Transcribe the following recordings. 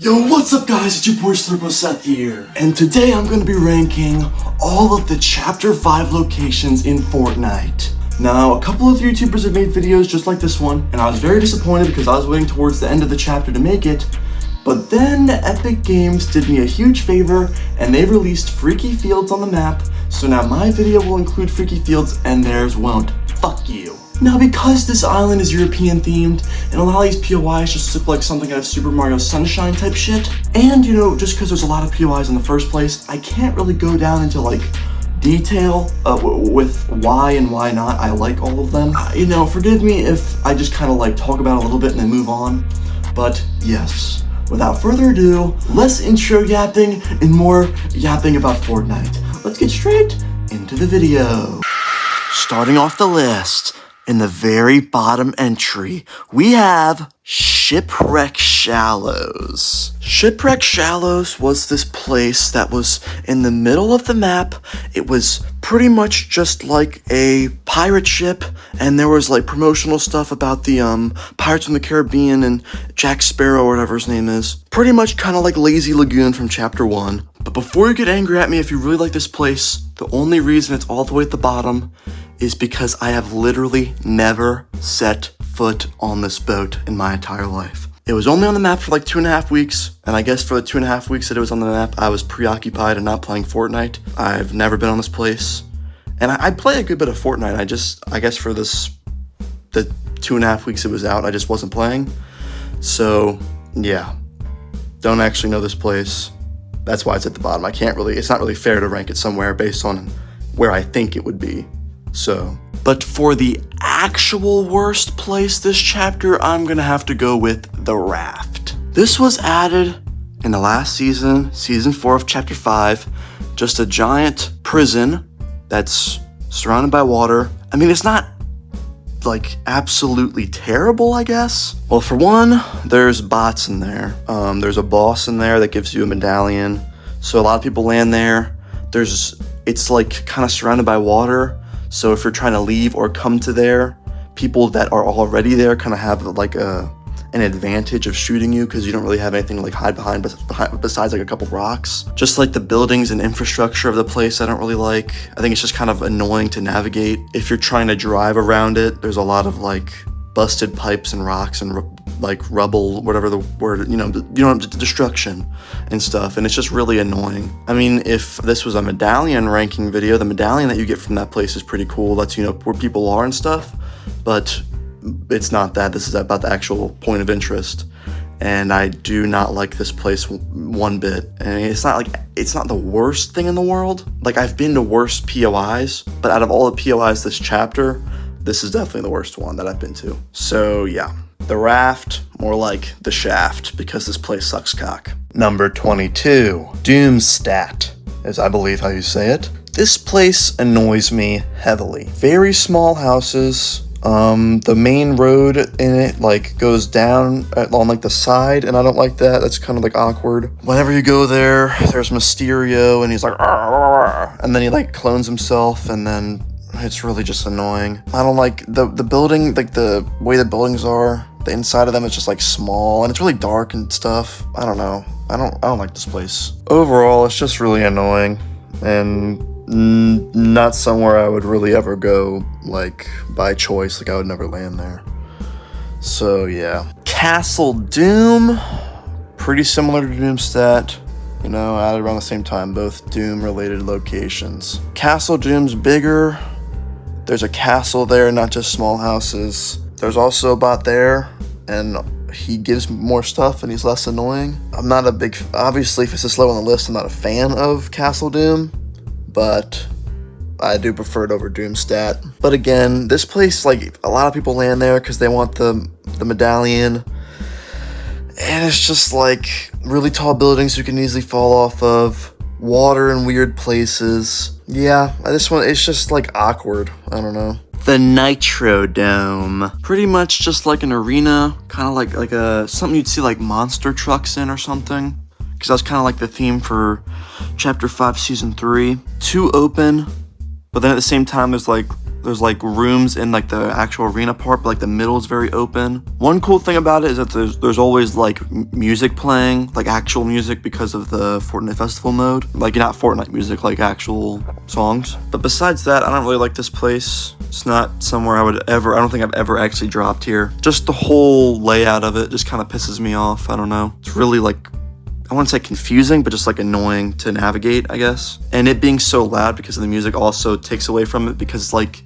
Yo, what's up guys, it's your boy Slurpo Seth here, and today I'm going to be ranking all of the Chapter 5 locations in Fortnite. Now, a couple of YouTubers have made videos just like this one, and I was very disappointed because I was waiting towards the end of the chapter to make it, but then Epic Games did me a huge favor, and they released Freaky Fields on the map, so now my video will include Freaky Fields and theirs won't. Fuck you. Now, because this island is European themed, and a lot of these POIs just look like something out of Super Mario Sunshine type shit, and you know, just because there's a lot of POIs in the first place, I can't really go down into like detail with why and why not I like all of them. You know, forgive me if I just kind of like talk about it a little bit and then move on, but yes, without further ado, less intro yapping and more yapping about Fortnite. Let's get straight into the video. Starting off the list, in the very bottom entry, we have Shipwreck Shallows. Shipwreck Shallows was this place that was in the middle of the map. It was pretty much just like a pirate ship, and there was like promotional stuff about the Pirates from the Caribbean and Jack Sparrow or whatever his name is. Pretty much kind of like Lazy Lagoon from Chapter 1. But before you get angry at me if you really like this place, the only reason it's all the way at the bottom is because I have literally never set foot on this boat in my entire life. It was only on the map for like 2.5 weeks, and I guess for the 2.5 weeks that it was on the map, I was preoccupied and not playing Fortnite. I've never been on this place, and I play a good bit of Fortnite. I guess for the 2.5 weeks it was out, I just wasn't playing. So yeah, don't actually know this place. That's why it's at the bottom. It's not really fair to rank it somewhere based on where I think it would be. So, but for the actual worst place this chapter, I'm gonna have to go with the raft. This was added in the last season, season 4 of chapter 5, just a giant prison that's surrounded by water. I mean, it's not like absolutely terrible, I guess. Well, for one, there's bots in there. There's a boss in there that gives you a medallion. So a lot of people land there. It's like kind of surrounded by water. So if you're trying to leave or come to there, people that are already there kind of have like an advantage of shooting you because you don't really have anything to like hide behind besides like a couple rocks. Just like the buildings and infrastructure of the place I don't really like. I think it's just kind of annoying to navigate. If you're trying to drive around it, there's a lot of like busted pipes and rocks and like rubble, whatever the word, destruction and stuff, and it's just really annoying. I mean, if this was a medallion ranking video, the medallion that you get from that place is pretty cool. Lets you know where people are and stuff, but it's not that. This is about the actual point of interest, and I do not like this place one bit. And it's not the worst thing in the world. Like, I've been to worse POIs, but out of all the POIs this chapter, this is definitely the worst one that I've been to. So yeah, the raft, more like the shaft, because this place sucks cock. Number 22, Doomstat, is I believe how you say it. This place annoys me heavily. Very small houses. The main road in it like goes down on like the side, and I don't like that. That's kind of like awkward. Whenever you go there, there's Mysterio, and he's like, and then he like clones himself, and then it's really just annoying. I don't like the building, like the way the buildings are. The inside of them is just like small, and it's really dark and stuff. I don't know. I don't like this place. Overall, it's just really annoying, and not somewhere I would really ever go, like by choice. Like I would never land there. So yeah. Castle Doom, pretty similar to Doomstat. You know, added around the same time, both Doom related locations. Castle Doom's bigger. There's a castle there, not just small houses. There's also a bot there, and he gives more stuff and he's less annoying. I'm not a big, obviously if it's this low on the list, I'm not a fan of Castle Doom, but I do prefer it over Doomstat. But again, this place, like a lot of people land there because they want the medallion, and it's just like really tall buildings you can easily fall off of, water in weird places. Yeah, this one, it's just like awkward. I don't know. The Nitro Dome. Pretty much just like an arena, kind of like something you'd see like monster trucks in or something. Because that's kind of like the theme for Chapter 5, Season 3. Too open, but then at the same time there's There's like rooms in like the actual arena part, but like the middle is very open. One cool thing about it is that there's always like music playing, like actual music because of the Fortnite Festival mode. Like not Fortnite music, like actual songs. But besides that, I don't really like this place. It's not somewhere I don't think I've ever actually dropped here. Just the whole layout of it just kind of pisses me off. I don't know. It's really like, I wouldn't say confusing, but just like annoying to navigate, I guess. And it being so loud because of the music also takes away from it, because like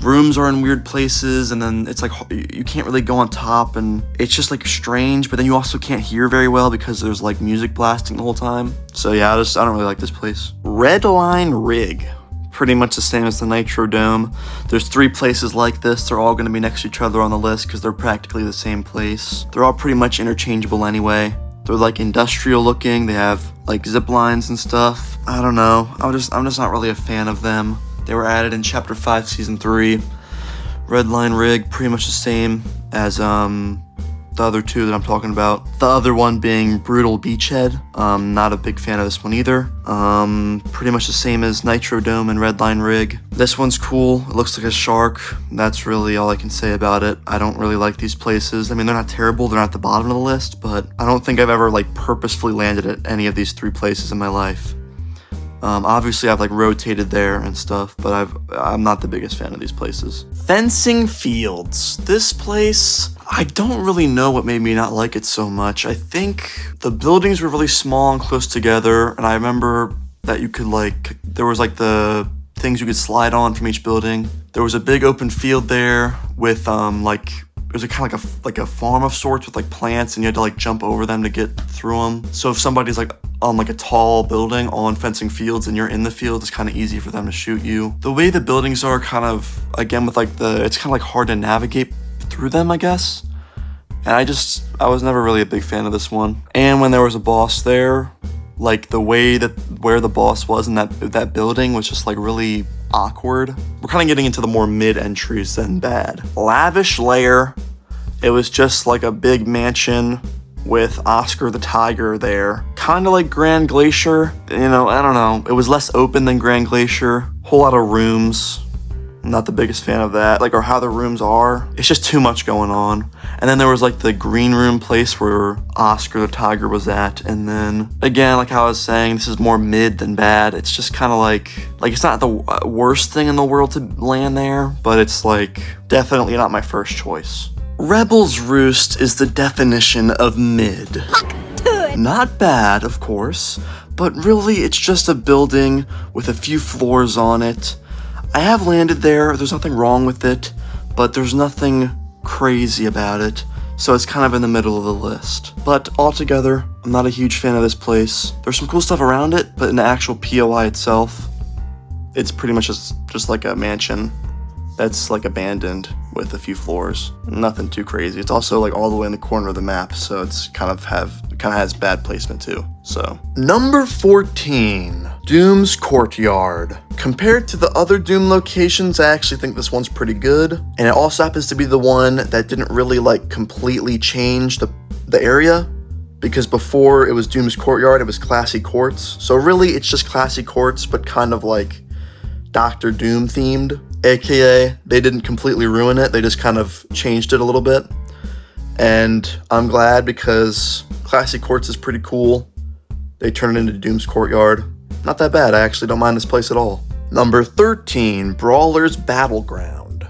rooms are in weird places, and then it's like you can't really go on top, and it's just like strange, but then you also can't hear very well because there's like music blasting the whole time. So yeah, I don't really like this place. Red Line Rig. Pretty much the same as the Nitro Dome. There's 3 places like this. They're all going to be next to each other on the list because they're practically the same place. They're all pretty much interchangeable anyway. They're like industrial looking. They have like zip lines and stuff. I don't know. I'm just not really a fan of them. They were added in Chapter 5, Season 3. Red Line Rig, pretty much the same as the other 2 that I'm talking about. The other one being Brutal Beachhead. Not a big fan of this one either. Pretty much the same as Nitro Dome and Red Line Rig. This one's cool. It looks like a shark. That's really all I can say about it. I don't really like these places. I mean, they're not terrible. They're not at the bottom of the list, but I don't think I've ever like purposefully landed at any of these 3 places in my life. Obviously I've like rotated there and stuff, but I'm not the biggest fan of these places. Fencing Fields. This place, I don't really know what made me not like it so much. I think the buildings were really small and close together, and I remember that you could like, there was like the things you could slide on from each building. There was a big open field there with like, it was kind of like a farm of sorts with like plants, and you had to like jump over them to get through them. So if somebody's like on like a tall building on Fencing Fields and you're in the field, it's kind of easy for them to shoot you. The way the buildings are kind of, again with like it's kind of like hard to navigate through them, I guess. And I was never really a big fan of this one. And when there was a boss there, like the way that where the boss was in that building was just like really awkward. We're kind of getting into the more mid entries than bad. Lavish Lair. It was just like a big mansion with Oscar the Tiger there. Kind of like Grand Glacier. You know, I don't know. It was less open than Grand Glacier. Whole lot of rooms. I'm not the biggest fan of that. Like, or how the rooms are. It's just too much going on. And then there was like the green room place where Oscar the Tiger was at. And then again, like how I was saying, this is more mid than bad. It's just kind of like it's not the worst thing in the world to land there, but it's like definitely not my first choice. Rebel's Roost is the definition of mid. Not bad, of course, but really it's just a building with a few floors on it. I have landed there's nothing wrong with it, but there's nothing crazy about it, so it's kind of in the middle of the list. But altogether, I'm not a huge fan of this place. There's some cool stuff around it, but in the actual POI itself, it's pretty much just like a mansion that's like abandoned with a few floors. Nothing too crazy. It's also like all the way in the corner of the map, so it's kind of has bad placement too. So number 14, Doom's Courtyard. Compared to the other Doom locations, I actually think this one's pretty good, and it also happens to be the one that didn't really like completely change the area, because before it was Doom's Courtyard, it was Classy Courts. So really it's just Classy Courts, but kind of like Dr. Doom themed, aka they didn't completely ruin it, they just kind of changed it a little bit. And I'm glad, because Classy Courts is pretty cool. They turned it into Doom's Courtyard. Not that bad, I actually don't mind this place at all. Number 13, Brawler's Battleground.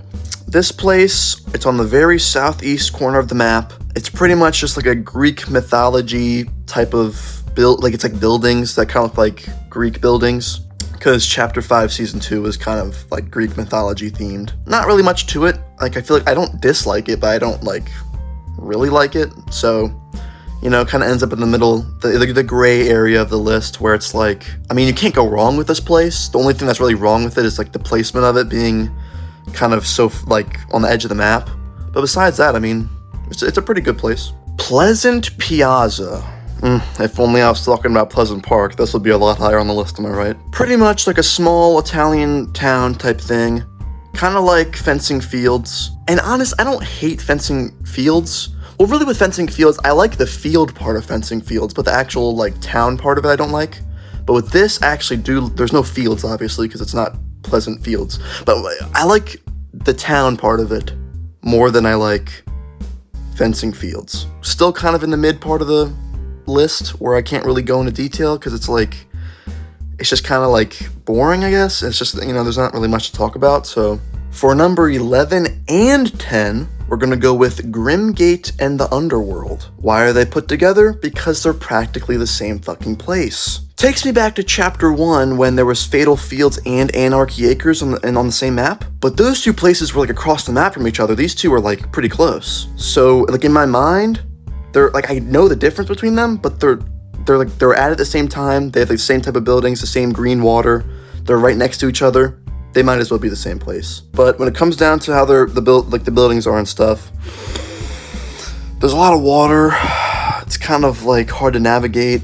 This place, it's on the very southeast corner of the map. It's pretty much just like a Greek mythology type of like it's like buildings that kind of look like Greek buildings. Because Chapter 5 Season 2 was kind of like Greek mythology themed. Not really much to it. Like, I feel like I don't dislike it, but I don't like really like it. So, you know, kind of ends up in the middle, the gray area of the list, where it's like, I mean, you can't go wrong with this place. The only thing that's really wrong with it is like the placement of it being kind of so like on the edge of the map. But besides that, I mean, it's a pretty good place. Pleasant Piazza. If only I was talking about Pleasant Park, this would be a lot higher on the list, am I right? Pretty much like a small Italian town type thing. Kind of like Fencing Fields. And honest, I don't hate Fencing Fields. Well, really with Fencing Fields, I like the field part of Fencing Fields, but the actual like town part of it I don't like. But with this, I actually do, there's no fields obviously, because it's not pleasant fields. But I like the town part of it more than I like fencing fields. Still kind of in the mid part of the list where I can't really go into detail because it's just kind of like boring, I guess. It's just, there's not really much to talk about. So for number 11 and 10, we're going to go with Grimgate and the Underworld. Why are they put together? Because they're practically the same fucking place. Takes me back to chapter 1 when there was Fatal Fields and Anarchy Acres on the same map. But those two places were like across the map from each other. These two are like pretty close. So like in my mind, they're like, I know the difference between them, but they're at the same time. They have the same type of buildings, the same green water. They're right next to each other. They might as well be the same place. But when it comes down to how the buildings are and stuff, there's a lot of water. It's kind of like hard to navigate,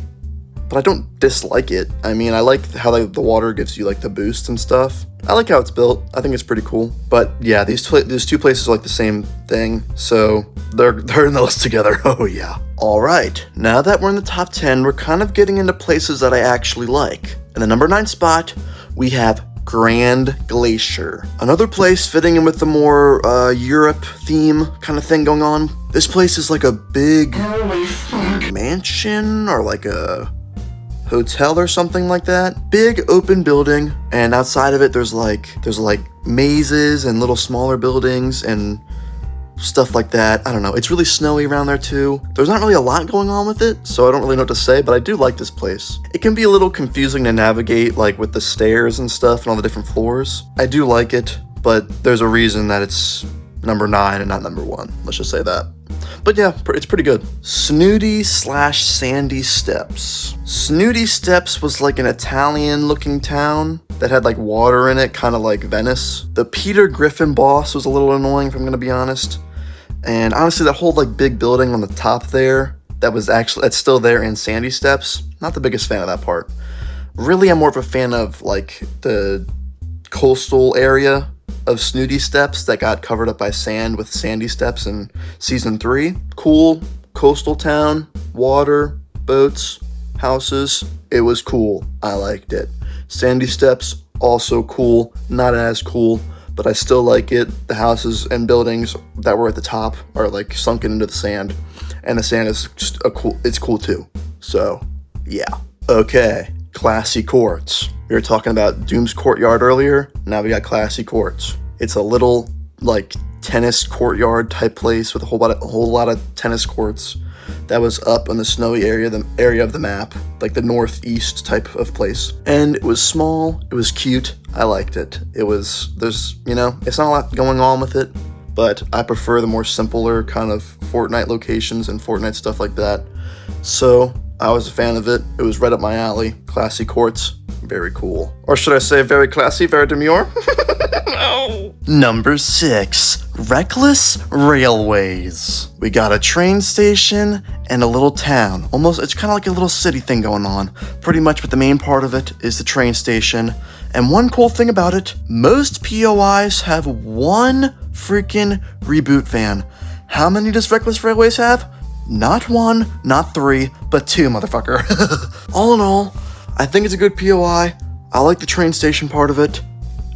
but I don't dislike it. I mean, I like how the water gives you like the boost and stuff. I like how it's built. I think it's pretty cool. But yeah, these two places are like the same thing, so they're in the list together. Oh yeah. All right, now that we're in the top 10, we're kind of getting into places that I actually like. In the number 9 spot, we have Grand Glacier. Another place fitting in with the more Europe theme kind of thing going on. This place is like a big mansion or like a hotel or something like that. Big open building, and outside of it there's like mazes and little smaller buildings and stuff like that. I don't know. It's really snowy around there too. There's not really a lot going on with it, so I don't really know what to say, but I do like this place. It can be a little confusing to navigate, like with the stairs and stuff and all the different floors. I do like it, but there's a reason that it's number 9 and not number 1. Let's just say that. But yeah, it's pretty good. Snooty/Sandy Steps. Snooty Steps was like an Italian-looking town that had like water in it, kind of like Venice. The Peter Griffin boss was a little annoying, if I'm gonna be honest. And honestly, that whole like big building on the top there, that's still there in Sandy Steps. Not the biggest fan of that part. Really, I'm more of a fan of like the coastal area of Snooty Steps that got covered up by sand with Sandy Steps in season 3. Cool coastal town, water, boats, houses. It was cool. I liked it. Sandy Steps, also cool. Not as cool, but I still like it. The houses and buildings that were at the top are like sunken into the sand, and the sand is just it's cool too. So yeah. Okay, Classy Courts. We were talking about Doom's Courtyard earlier. Now we got Classy Courts. It's a little like tennis courtyard type place with a whole lot of tennis courts that was up in the snowy area of the map, like the northeast type of place. And it was small, it was cute, I liked it. It's not a lot going on with it, but I prefer the more simpler kind of Fortnite locations and Fortnite stuff like that. So I was a fan of it. It was right up my alley. Classy Courts, very cool. Or should I say very classy, very demure? No. Number 6, Reckless Railways. We got a train station and a little town. It's kind of like a little city thing going on. Pretty much, but the main part of it is the train station. And one cool thing about it, most POIs have one freaking reboot van. How many does Reckless Railways have? Not 1, not 3, but 2, motherfucker. All in all, I think it's a good POI. I like the train station part of it.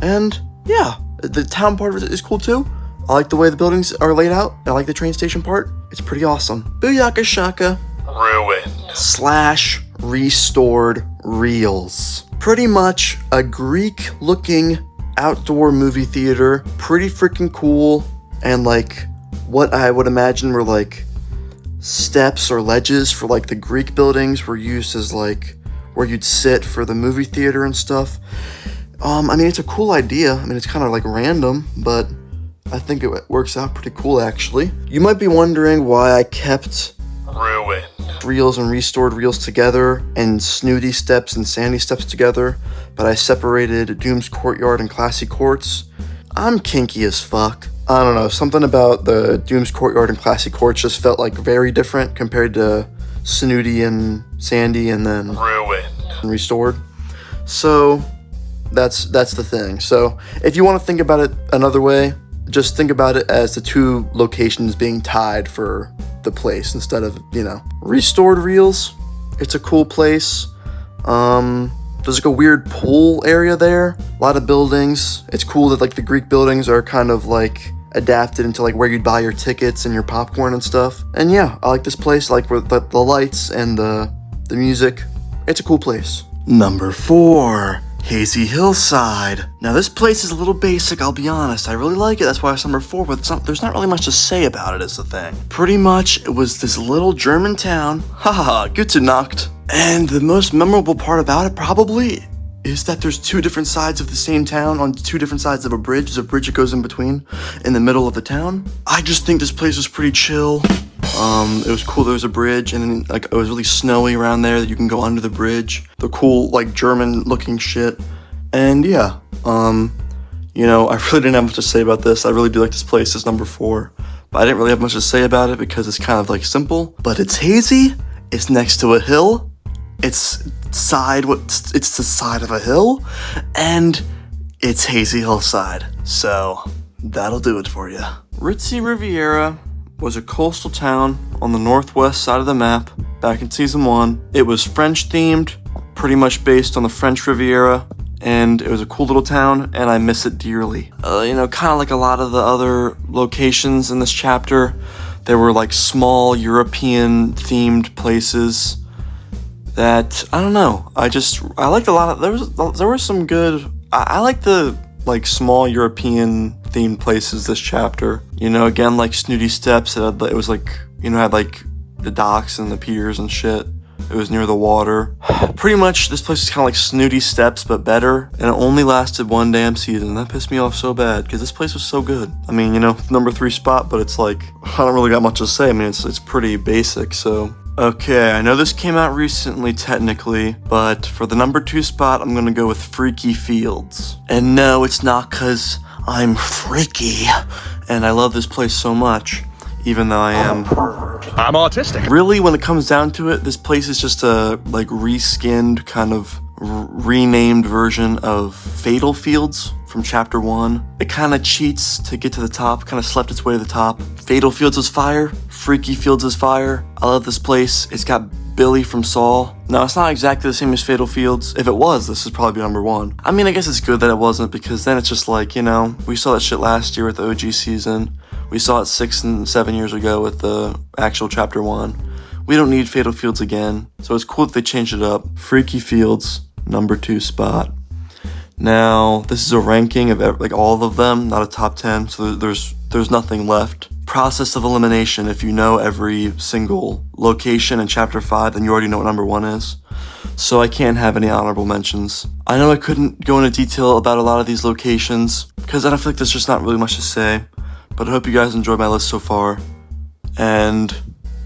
And yeah, the town part of it is cool too. I like the way the buildings are laid out. I like the train station part. It's pretty awesome. Booyaka Shaka. Ruined. / restored reels. Pretty much a Greek-looking outdoor movie theater. Pretty freaking cool. And like what I would imagine were like steps or ledges for like the Greek buildings were used as like where you'd sit for the movie theater and stuff. I mean, it's a cool idea. I mean, it's kind of like random, but I think it works out pretty cool, actually. You might be wondering why I kept Ruined reels and restored reels together and Snooty Steps and Sandy Steps together, but I separated Doom's Courtyard and Classy Courts. I'm kinky as fuck. I don't know, something about the Doom's Courtyard and Classy Courts just felt like very different compared to Snooty and Sandy and then Ruined and Restored. So that's the thing. So if you want to think about it another way, just think about it as the two locations being tied for the place instead of, Restored reels. It's a cool place. There's like a weird pool area there. A lot of buildings. It's cool that like the Greek buildings are kind of like adapted into like where you'd buy your tickets and your popcorn and stuff. And yeah, I like this place. I like where the lights and the music. It's a cool place. Number 4, Hazy Hillside. Now this place is a little basic, I'll be honest. I really like it, that's why it's number 4, but there's not really much to say about it is the thing. Pretty much, it was this little German town. Haha, gute Nacht. And the most memorable part about it probably is that there's 2 different sides of the same town on 2 different sides of a bridge. There's a bridge that goes in between, in the middle of the town. I just think this place was pretty chill. It was cool. There was a bridge, and then, like, it was really snowy around there that you can go under the bridge. The cool, like, German-looking shit. And yeah, you know, I really didn't have much to say about this. I really do like this place. It's number 4, but I didn't really have much to say about it because it's kind of like simple. But it's hazy. It's next to a hill. It's the side of a hill, and it's Hazy Hillside. So that'll do it for you. Ritzy Riviera was a coastal town on the northwest side of the map back in season 1. It was French themed, pretty much based on the French Riviera, and it was a cool little town, and I miss it dearly. You know, kind of like a lot of the other locations in this chapter, there were like small European themed places that, I don't know, I liked a lot of, there were some good, I like the like small European themed places this chapter. You know, again, like Snooty Steps, it was like, you know, had like the docks and the piers and shit. It was near the water. Pretty much this place is kind of like Snooty Steps but better, and it only lasted 1 damn season. That pissed me off so bad because this place was so good. I mean, you know, number 3 spot, but it's like, I don't really got much to say. I mean, it's pretty basic. So okay, I know this came out recently technically, but for the number 2 spot, I'm gonna go with Freaky Fields. And no, it's not cause I'm freaky and I love this place so much, even though I'm autistic. Really, when it comes down to it, this place is just a like reskinned, kind of renamed version of Fatal Fields from chapter 1. It kind of cheats to get to the top, kind of slept its way to the top. Fatal Fields is fire, Freaky Fields is fire. I love this place. It's got Billy from Saw. Now, it's not exactly the same as Fatal Fields. If it was, this would probably be number 1. I mean, I guess it's good that it wasn't, because then it's just like, you know, we saw that shit last year with the OG season. We saw it 6 and 7 years ago with the actual chapter 1. We don't need Fatal Fields again, so it's cool that they changed it up. Freaky Fields, number 2 spot. Now, this is a ranking of like all of them, not a top 10, so there's nothing left. Process of elimination. If you know every single location in chapter 5, then you already know what number 1 is. So I can't have any honorable mentions. I know I couldn't go into detail about a lot of these locations because I don't feel like there's just not really much to say, but I hope you guys enjoyed my list so far. And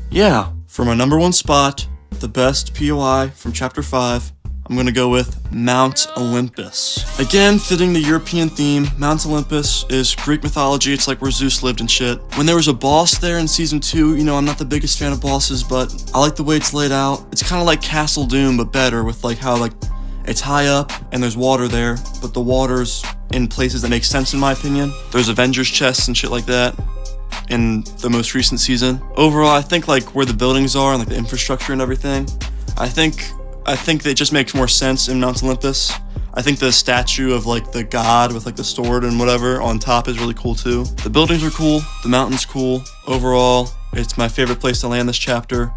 yeah, for my number 1 spot, the best POI from chapter 5, I'm gonna go with Mount Olympus. Again, fitting the European theme, Mount Olympus is Greek mythology. It's like where Zeus lived and shit. When there was a boss there in season 2, you know, I'm not the biggest fan of bosses, but I like the way it's laid out. It's kind of like Castle Doom, but better, with like how like it's high up and there's water there, but the water's in places that make sense in my opinion. There's Avengers chests and shit like that in the most recent season. Overall, I think like where the buildings are and like the infrastructure and everything, I think that just makes more sense in Mount Olympus. I think the statue of like the god with like the sword and whatever on top is really cool too. The buildings are cool, the mountain's cool. Overall, it's my favorite place to land this chapter.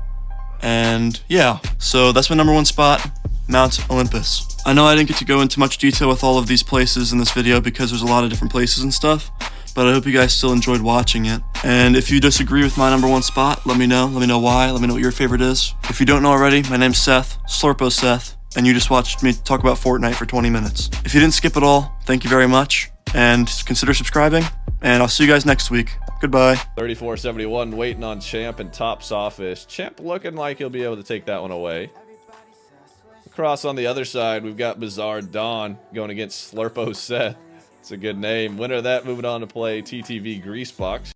And yeah, so that's my number 1 spot, Mount Olympus. I know I didn't get to go into much detail with all of these places in this video because there's a lot of different places and stuff, but I hope you guys still enjoyed watching it. And if you disagree with my number 1 spot, let me know why, let me know what your favorite is. If you don't know already, my name's Seth, Slurpo Seth, and you just watched me talk about Fortnite for 20 minutes. If you didn't skip it all, thank you very much, and consider subscribing, and I'll see you guys next week. Goodbye. 3471 waiting on Champ in Top's office. Champ looking like he'll be able to take that one away. Across on the other side, we've got Bizarre Dawn going against Slurpo Seth. It's a good name. Winner of that moving on to play TTV Greasebox.